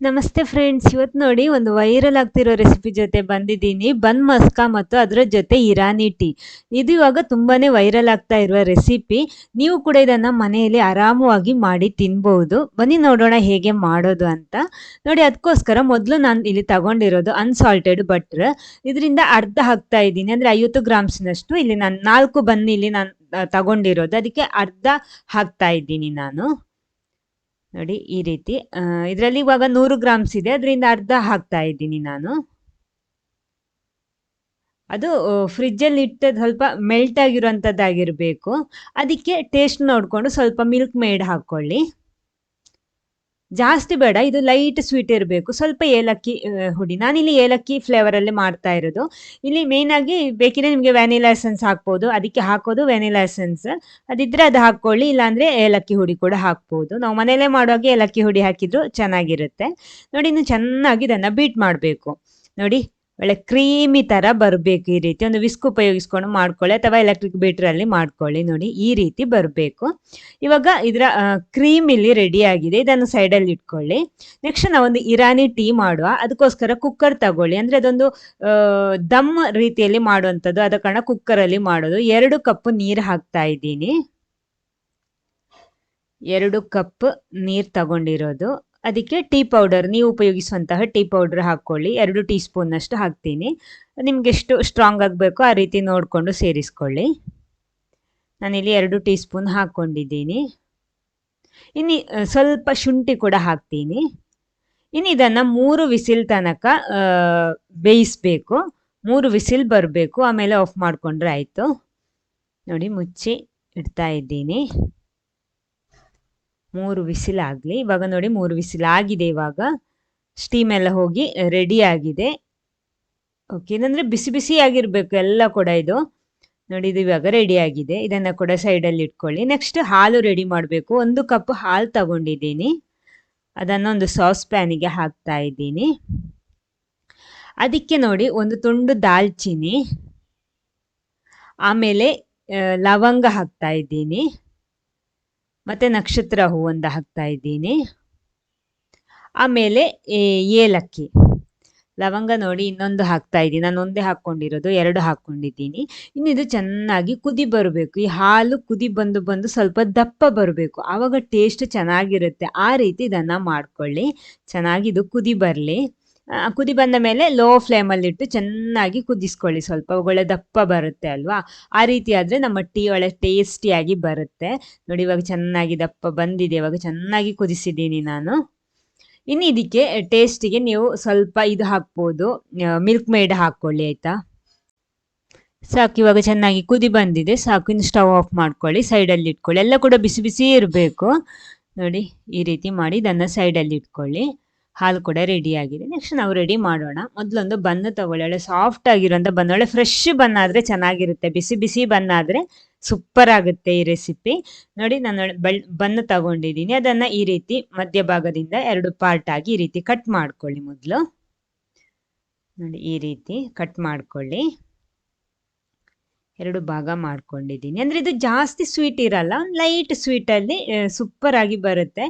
ನಮಸ್ತೆ ಫ್ರೆಂಡ್ಸ್, ಇವತ್ತು ನೋಡಿ ಒಂದು ವೈರಲ್ ಆಗ್ತಿರೋ ರೆಸಿಪಿ ಜೊತೆ ಬಂದಿದ್ದೀನಿ. ಬನ್ ಮಸ್ಕ ಮತ್ತು ಅದರ ಜೊತೆ ಇರಾನಿ ಟೀ. ಇದು ಇವಾಗ ತುಂಬಾನೇ ವೈರಲ್ ಆಗ್ತಾ ಇರುವ ರೆಸಿಪಿ. ನೀವು ಕೂಡ ಇದನ್ನ ಮನೆಯಲ್ಲಿ ಆರಾಮವಾಗಿ ಮಾಡಿ ತಿನ್ಬಹುದು. ಬನ್ನಿ ನೋಡೋಣ ಹೇಗೆ ಮಾಡೋದು ಅಂತ. ನೋಡಿ, ಅದಕ್ಕೋಸ್ಕರ ಮೊದಲು ನಾನು ಇಲ್ಲಿ ತಗೊಂಡಿರೋದು ಅನ್ಸಾಲ್ಟೆಡ್ ಬಟರ್. ಇದರಿಂದ ಅರ್ಧ ಹಾಕ್ತಾ ಇದ್ದೀನಿ, ಅಂದ್ರೆ 50 ಗ್ರಾಮ್ಸ್ನಷ್ಟು. ಇಲ್ಲಿ ನಾನು 4 ಬನ್ ಇಲ್ಲಿ ನಾನು ತಗೊಂಡಿರೋದು, ಅದಕ್ಕೆ ಅರ್ಧ ಹಾಕ್ತಾ ಇದ್ದೀನಿ ನಾನು. ನೋಡಿ ಈ ರೀತಿ ಇದರಲ್ಲಿ ಇವಾಗ 100 ಗ್ರಾಮ್ಸ್ ಇದೆ, ಅದರಿಂದ ಅರ್ಧ ಹಾಕ್ತಾ ಇದ್ದೀನಿ ನಾನು. ಅದು ಫ್ರಿಜ್ಜಲ್ಲಿ ಇಟ್ಟು ಸ್ವಲ್ಪ ಮೆಲ್ಟ್ ಆಗಿರುವಂಥದ್ದಾಗಿರಬೇಕು. ಅದಕ್ಕೆ ಟೇಸ್ಟ್ ನೋಡಿಕೊಂಡು ಸ್ವಲ್ಪ ಮಿಲ್ಕ್ ಮೇಡ್ ಹಾಕ್ಕೊಳ್ಳಿ. ಜಾಸ್ತಿ ಬೇಡ, ಇದು ಲೈಟ್ ಸ್ವೀಟ್ ಇರಬೇಕು. ಸ್ವಲ್ಪ ಏಲಕ್ಕಿ ಹುಡಿ, ನಾನಿಲ್ಲಿ ಏಲಕ್ಕಿ ಫ್ಲೇವರಲ್ಲಿ ಮಾಡ್ತಾ ಇರೋದು. ಇಲ್ಲಿ ಮೇನ್ ಆಗಿ ಬೇಕಿದ್ರೆ ನಿಮಗೆ ವ್ಯಾನಿಲಾ ಎಸೆನ್ಸ್ ಹಾಕ್ಬೋದು, ಅದಕ್ಕೆ ಹಾಕೋದು ವ್ಯಾನಿಲಾ ಎಸೆನ್ಸ್. ಅದಿದ್ರೆ ಅದು ಹಾಕ್ಕೊಳ್ಳಿ, ಇಲ್ಲಾಂದರೆ ಏಲಕ್ಕಿ ಹುಡಿ ಕೂಡ ಹಾಕ್ಬೋದು. ನಾವು ಮನೆಯಲ್ಲೇ ಮಾಡುವಾಗ ಏಲಕ್ಕಿ ಹುಡಿ ಹಾಕಿದ್ರು ಚೆನ್ನಾಗಿರುತ್ತೆ. ನೋಡಿ, ಇನ್ನು ಚೆನ್ನಾಗಿ ಇದನ್ನು ಬೀಟ್ ಮಾಡಬೇಕು. ನೋಡಿ, ಒಳ್ಳೆ ಕ್ರೀಮಿ ಥರ ಬರಬೇಕು. ಈ ರೀತಿ ಒಂದು ವಿಸ್ಕ್ ಉಪಯೋಗಿಸ್ಕೊಂಡು ಮಾಡ್ಕೊಳ್ಳಿ, ಅಥವಾ ಎಲೆಕ್ಟ್ರಿಕ್ ಬೀಟ್ರಲ್ಲಿ ಮಾಡ್ಕೊಳ್ಳಿ. ನೋಡಿ ಈ ರೀತಿ ಬರಬೇಕು. ಇವಾಗ ಇದರ ಕ್ರೀಮ್ ಇಲ್ಲಿ ರೆಡಿ ಆಗಿದೆ, ಇದನ್ನು ಸೈಡಲ್ಲಿ ಇಟ್ಕೊಳ್ಳಿ. ನೆಕ್ಸ್ಟ್ ನಾವೊಂದು ಇರಾನಿ ಟೀ ಮಾಡುವ. ಅದಕ್ಕೋಸ್ಕರ ಕುಕ್ಕರ್ ತಗೊಳ್ಳಿ, ಅಂದರೆ ಅದೊಂದು ದಮ್ ರೀತಿಯಲ್ಲಿ ಮಾಡುವಂಥದ್ದು, ಆದ ಕಾರಣ ಕುಕ್ಕರಲ್ಲಿ ಮಾಡೋದು. 2 ಕಪ್ ನೀರು ಹಾಕ್ತಾ ಇದ್ದೀನಿ. 2 ಕಪ್ ನೀರು ತಗೊಂಡಿರೋದು. ಅದಕ್ಕೆ ಟೀ ಪೌಡರ್, ನೀವು ಉಪಯೋಗಿಸುವಂತಹ ಟೀ ಪೌಡರ್ ಹಾಕ್ಕೊಳ್ಳಿ. 2 ಟೀ ಸ್ಪೂನ್ನಷ್ಟು ಹಾಕ್ತೀನಿ. ನಿಮ್ಗೆ ಎಷ್ಟು ಸ್ಟ್ರಾಂಗ್ ಆಗಬೇಕೋ ಆ ರೀತಿ ನೋಡಿಕೊಂಡು ಸೇರಿಸ್ಕೊಳ್ಳಿ. ನಾನಿಲ್ಲಿ 2 ಟೀ ಸ್ಪೂನ್ ಹಾಕ್ಕೊಂಡಿದ್ದೀನಿ. ಇನ್ನು ಸ್ವಲ್ಪ ಶುಂಠಿ ಕೂಡ ಹಾಕ್ತೀನಿ. ಇನ್ನು ಇದನ್ನು 3 ವಿಸಿಲ್ ತನಕ ಬೇಯಿಸಬೇಕು. 3 ವಿಸಿಲ್ ಬರಬೇಕು, ಆಮೇಲೆ ಆಫ್ ಮಾಡಿಕೊಂಡ್ರೆ ಆಯಿತು. ನೋಡಿ, ಮುಚ್ಚಿ ಇಡ್ತಾ ಇದ್ದೀನಿ. 3 ವಿಸಿಲ್ ಆಗಲಿ. ಇವಾಗ ನೋಡಿ 3 ವಿಸಿಲ್ ಆಗಿದೆ. ಇವಾಗ ಸ್ಟೀಮ್ ಎಲ್ಲ ಹೋಗಿ ರೆಡಿ ಆಗಿದೆ. ಓಕೆ, ಇದಂದರೆ ಬಿಸಿ ಬಿಸಿ ಆಗಿರಬೇಕು ಎಲ್ಲ ಕೂಡ. ಇದು ನೋಡಿ, ಇದು ಇವಾಗ ರೆಡಿ ಆಗಿದೆ. ಇದನ್ನು ಕೂಡ ಸೈಡಲ್ಲಿ ಇಟ್ಕೊಳ್ಳಿ. ನೆಕ್ಸ್ಟ್ ಹಾಲು ರೆಡಿ ಮಾಡಬೇಕು. 1 ಕಪ್ ಹಾಲು ತಗೊಂಡಿದ್ದೀನಿ, ಅದನ್ನು ಒಂದು ಸಾಸ್ ಪ್ಯಾನಿಗೆ ಹಾಕ್ತಾ ಇದ್ದೀನಿ. ಅದಕ್ಕೆ ನೋಡಿ, ಒಂದು ತುಂಡು ದಾಲ್ಚಿನ್ನಿ, ಆಮೇಲೆ ಲವಂಗ ಹಾಕ್ತಾ ಇದ್ದೀನಿ, ಮತ್ತು ನಕ್ಷತ್ರ ಹೂ ಒಂದು ಹಾಕ್ತಾ ಇದ್ದೀನಿ, ಆಮೇಲೆ ಏಲಕ್ಕಿ. ಲವಂಗ ನೋಡಿ ಇನ್ನೊಂದು ಹಾಕ್ತಾ ಇದ್ದೀನಿ, ನಾನು ಒಂದೇ ಹಾಕ್ಕೊಂಡಿರೋದು, 2 ಹಾಕ್ಕೊಂಡಿದ್ದೀನಿ. ಇನ್ನು ಇದು ಚೆನ್ನಾಗಿ ಕುದಿ ಬರಬೇಕು. ಈ ಹಾಲು ಕುದಿ ಬಂದು ಸ್ವಲ್ಪ ದಪ್ಪ ಬರಬೇಕು, ಆವಾಗ ಟೇಸ್ಟ್ ಚೆನ್ನಾಗಿರುತ್ತೆ. ಆ ರೀತಿ ಇದನ್ನು ಮಾಡ್ಕೊಳ್ಳಿ. ಚೆನ್ನಾಗಿ ಇದು ಕುದಿ ಬರಲಿ. ಕುದಿ ಬಂದ ಮೇಲೆ ಲೋ ಫ್ಲೇಮಲ್ಲಿಟ್ಟು ಚೆನ್ನಾಗಿ ಕುದಿಸ್ಕೊಳ್ಳಿ. ಸ್ವಲ್ಪ ಒಳ್ಳೆ ದಪ್ಪ ಬರುತ್ತೆ ಅಲ್ವಾ, ಆ ರೀತಿ ಆದರೆ ನಮ್ಮ ಟೀ ಒಳ್ಳೆ ಟೇಸ್ಟಿಯಾಗಿ ಬರುತ್ತೆ. ನೋಡಿ, ಇವಾಗ ಚೆನ್ನಾಗಿ ದಪ್ಪ ಬಂದಿದೆ. ಇವಾಗ ಚೆನ್ನಾಗಿ ಕುದಿಸಿದ್ದೀನಿ ನಾನು. ಇನ್ನು ಇದಕ್ಕೆ ಟೇಸ್ಟಿಗೆ ನೀವು ಸ್ವಲ್ಪ ಇದು ಹಾಕ್ಬೋದು, ಮಿಲ್ಕ್ ಮೇಡ್ ಹಾಕ್ಕೊಳ್ಳಿ, ಆಯಿತಾ. ಸಾಕು, ಇವಾಗ ಚೆನ್ನಾಗಿ ಕುದಿ ಬಂದಿದೆ, ಸಾಕು. ಇನ್ನು ಸ್ಟವ್ ಆಫ್ ಮಾಡ್ಕೊಳ್ಳಿ, ಸೈಡಲ್ಲಿ ಇಟ್ಕೊಳ್ಳಿ. ಎಲ್ಲ ಕೂಡ ಬಿಸಿ ಬಿಸಿ ಇರಬೇಕು. ನೋಡಿ ಈ ರೀತಿ ಮಾಡಿ ಇದನ್ನು ಸೈಡಲ್ಲಿ ಇಟ್ಕೊಳ್ಳಿ. ಹಾಲು ಕೂಡ ರೆಡಿ ಆಗಿದೆ. ನೆಕ್ಸ್ಟ್ ನಾವು ರೆಡಿ ಮಾಡೋಣ. ಮೊದಲೊಂದು ಬನ್ನು ತಗೊಳ್ಳಿ, ಒಳ್ಳೆ ಸಾಫ್ಟ್ ಆಗಿರೋಂಥ ಬನ್ನು, ಒಳ್ಳೆ ಫ್ರೆಶ್ ಬನ್ನಾದರೆ ಚೆನ್ನಾಗಿರುತ್ತೆ. ಬಿಸಿ ಬಿಸಿ ಬನ್ನಾದರೆ ಸೂಪರ್ ಆಗುತ್ತೆ ಈ ರೆಸಿಪಿ. ನೋಡಿ, ನಾನು ಬನ್ನು ತಗೊಂಡಿದ್ದೀನಿ. ಅದನ್ನು ಈ ರೀತಿ ಮಧ್ಯಭಾಗದಿಂದ 2 ಪಾರ್ಟ್ ಆಗಿ ಈ ರೀತಿ ಕಟ್ ಮಾಡ್ಕೊಳ್ಳಿ. ಮೊದಲು ನೋಡಿ ಈ ರೀತಿ ಕಟ್ ಮಾಡ್ಕೊಳ್ಳಿ. 2 ಭಾಗ ಮಾಡ್ಕೊಂಡಿದ್ದೀನಿ. ಅಂದರೆ ಇದು ಜಾಸ್ತಿ ಸ್ವೀಟ್ ಇರಲ್ಲ, ಒಂದು ಲೈಟ್ ಸ್ವೀಟಲ್ಲಿ ಸೂಪರ್ ಆಗಿ ಬರುತ್ತೆ.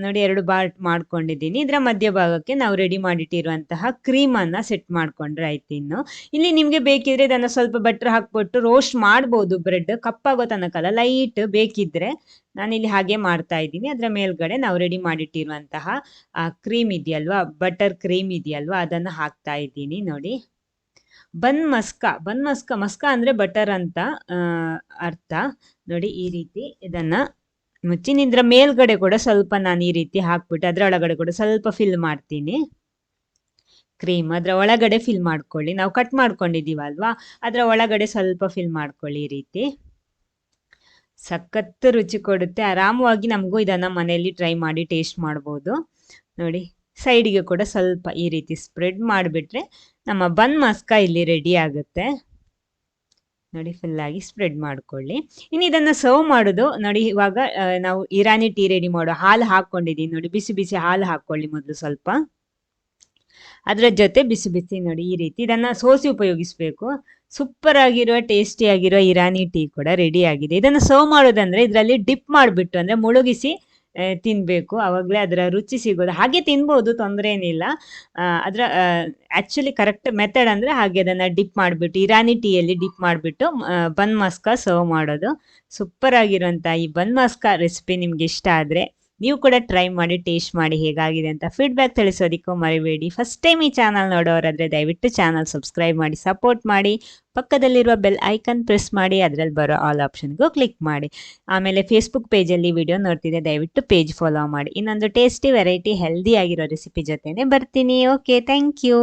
ನೋಡಿ, 2 ಪಾರ್ಟ್ ಮಾಡ್ಕೊಂಡಿದ್ದೀನಿ. ಇದರ ಮಧ್ಯಭಾಗಕ್ಕೆ ನಾವು ರೆಡಿ ಮಾಡಿಟ್ಟಿರುವಂತಹ ಕ್ರೀಮನ್ನು ಸೆಟ್ ಮಾಡಿಕೊಂಡ್ರೆ ಆಯ್ತು. ಇನ್ನು ಇಲ್ಲಿ ನಿಮಗೆ ಬೇಕಿದ್ರೆ ಇದನ್ನು ಸ್ವಲ್ಪ ಬಟರ್ ಹಾಕ್ಬಿಟ್ಟು ರೋಸ್ಟ್ ಮಾಡ್ಬೋದು. ಬ್ರೆಡ್ ಕಪ್ಪಾಗೋ ತನಕಲ್ಲ, ಲೈಟ್ ಬೇಕಿದ್ರೆ. ನಾನಿಲ್ಲಿ ಹಾಗೆ ಮಾಡ್ತಾ ಇದ್ದೀನಿ. ಅದರ ಮೇಲ್ಗಡೆ ನಾವು ರೆಡಿ ಮಾಡಿಟ್ಟಿರುವಂತಹ ಕ್ರೀಮ್ ಇದೆಯಲ್ವಾ, ಬಟರ್ ಕ್ರೀಮ್ ಇದೆಯಲ್ವಾ, ಅದನ್ನು ಹಾಕ್ತಾ ಇದ್ದೀನಿ. ನೋಡಿ, ಬನ್ ಮಸ್ಕ ಅಂದರೆ ಬಟರ್ ಅಂತ ಅರ್ಥ. ನೋಡಿ ಈ ರೀತಿ ಇದನ್ನು ಮುಚ್ಚಿ, ನಿಂದ್ರ ಮೇಲ್ಗಡೆ ಕೂಡ ಸ್ವಲ್ಪ ನಾನು ಈ ರೀತಿ ಹಾಕ್ಬಿಟ್ಟು ಅದರ ಒಳಗಡೆ ಕೂಡ ಸ್ವಲ್ಪ ಫಿಲ್ ಮಾಡ್ತೀನಿ. ಕ್ರೀಮ್ ಅದರ ಒಳಗಡೆ ಫಿಲ್ ಮಾಡ್ಕೊಳ್ಳಿ. ನಾವು ಕಟ್ ಮಾಡ್ಕೊಂಡಿದ್ದೀವಲ್ವಾ, ಅದರ ಒಳಗಡೆ ಸ್ವಲ್ಪ ಫಿಲ್ ಮಾಡ್ಕೊಳ್ಳಿ. ಈ ರೀತಿ ಸಖತ್ತು ರುಚಿ ಕೊಡುತ್ತೆ. ಆರಾಮವಾಗಿ ನಮಗೂ ಇದನ್ನು ಮನೆಯಲ್ಲಿ ಟ್ರೈ ಮಾಡಿ ಟೇಸ್ಟ್ ಮಾಡ್ಬೋದು. ನೋಡಿ, ಸೈಡಿಗೆ ಕೂಡ ಸ್ವಲ್ಪ ಈ ರೀತಿ ಸ್ಪ್ರೆಡ್ ಮಾಡಿಬಿಟ್ರೆ ನಮ್ಮ ಬನ್ ಮಸ್ಕ ಇಲ್ಲಿ ರೆಡಿ ಆಗುತ್ತೆ. ನೋಡಿ, ಫುಲ್ಲಾಗಿ ಸ್ಪ್ರೆಡ್ ಮಾಡ್ಕೊಳ್ಳಿ. ಇನ್ನು ಇದನ್ನು ಸರ್ವ್ ಮಾಡೋದು ನೋಡಿ. ಇವಾಗ ನಾವು ಇರಾನಿ ಟೀ ರೆಡಿ ಮಾಡೋ ಹಾಲು ಹಾಕ್ಕೊಂಡಿದ್ದೀನಿ. ನೋಡಿ, ಬಿಸಿ ಬಿಸಿ ಹಾಲು ಹಾಕ್ಕೊಳ್ಳಿ ಮೊದಲು ಸ್ವಲ್ಪ. ಅದರ ಜೊತೆ ಬಿಸಿ ಬಿಸಿ ನೋಡಿ ಈ ರೀತಿ ಇದನ್ನು ಸೋಸಿ ಉಪಯೋಗಿಸಬೇಕು. ಸೂಪರ್ ಆಗಿರುವ ಟೇಸ್ಟಿಯಾಗಿರೋ ಇರಾನಿ ಟೀ ಕೂಡ ರೆಡಿ ಆಗಿದೆ. ಇದನ್ನು ಸರ್ವ್ ಮಾಡೋದಂದರೆ ಇದರಲ್ಲಿ ಡಿಪ್ ಮಾಡಿಬಿಟ್ಟು, ಅಂದರೆ ಮುಳುಗಿಸಿ ತಿನ್ನಬೇಕು. ಆವಾಗಲೇ ಅದರ ರುಚಿ ಸಿಗೋದು. ಹಾಗೆ ತಿನ್ಬೋದು, ತೊಂದರೆ ಏನಿಲ್ಲ. ಅದರ ಆ್ಯಕ್ಚುಲಿ ಕರೆಕ್ಟ್ ಮೆಥಡ್ ಅಂದರೆ ಹಾಗೆ ಅದನ್ನು ಡಿಪ್ ಮಾಡಿಬಿಟ್ಟು ಇರಾನಿ ಟೀಯಲ್ಲಿ ಡಿಪ್ ಮಾಡಿಬಿಟ್ಟು ಬನ್ ಮಸ್ಕ ಸರ್ವ್ ಮಾಡೋದು. ಸೂಪರ್ ಆಗಿರೋಂಥ ಈ ಬನ್ ಮಸ್ಕ ರೆಸಿಪಿ ನಿಮ್ಗೆ ಇಷ್ಟ ಆದರೆ ನೀವು ಕೂಡ ಟ್ರೈ ಮಾಡಿ, ಟೇಸ್ಟ್ ಮಾಡಿ ಹೇಗಾಗಿದೆ ಅಂತ ಫೀಡ್ಬ್ಯಾಕ್ ತಿಳಿಸೋದಕ್ಕೂ ಮರಿಬೇಡಿ. ಫಸ್ಟ್ ಟೈಮ್ ಈ ಚಾನಲ್ ನೋಡೋರಾದರೆ ದಯವಿಟ್ಟು ಚಾನಲ್ ಸಬ್ಸ್ಕ್ರೈಬ್ ಮಾಡಿ, ಸಪೋರ್ಟ್ ಮಾಡಿ. ಪಕ್ಕದಲ್ಲಿರುವ ಬೆಲ್ ಐಕನ್ ಪ್ರೆಸ್ ಮಾಡಿ, ಅದರಲ್ಲಿ ಬರೋ ಆಲ್ ಆಪ್ಷನ್ಗೂ ಕ್ಲಿಕ್ ಮಾಡಿ. ಆಮೇಲೆ ಫೇಸ್ಬುಕ್ ಪೇಜಲ್ಲಿ ವಿಡಿಯೋ ನೋಡ್ತಿದ್ದೆ, ದಯವಿಟ್ಟು ಪೇಜ್ ಫಾಲೋ ಮಾಡಿ. ಇನ್ನೊಂದು ಟೇಸ್ಟಿ ವೆರೈಟಿ ಹೆಲ್ದಿ ಆಗಿರೋ ರೆಸಿಪಿ ಜೊತೆನೇ ಬರ್ತೀನಿ. Okay, thank you.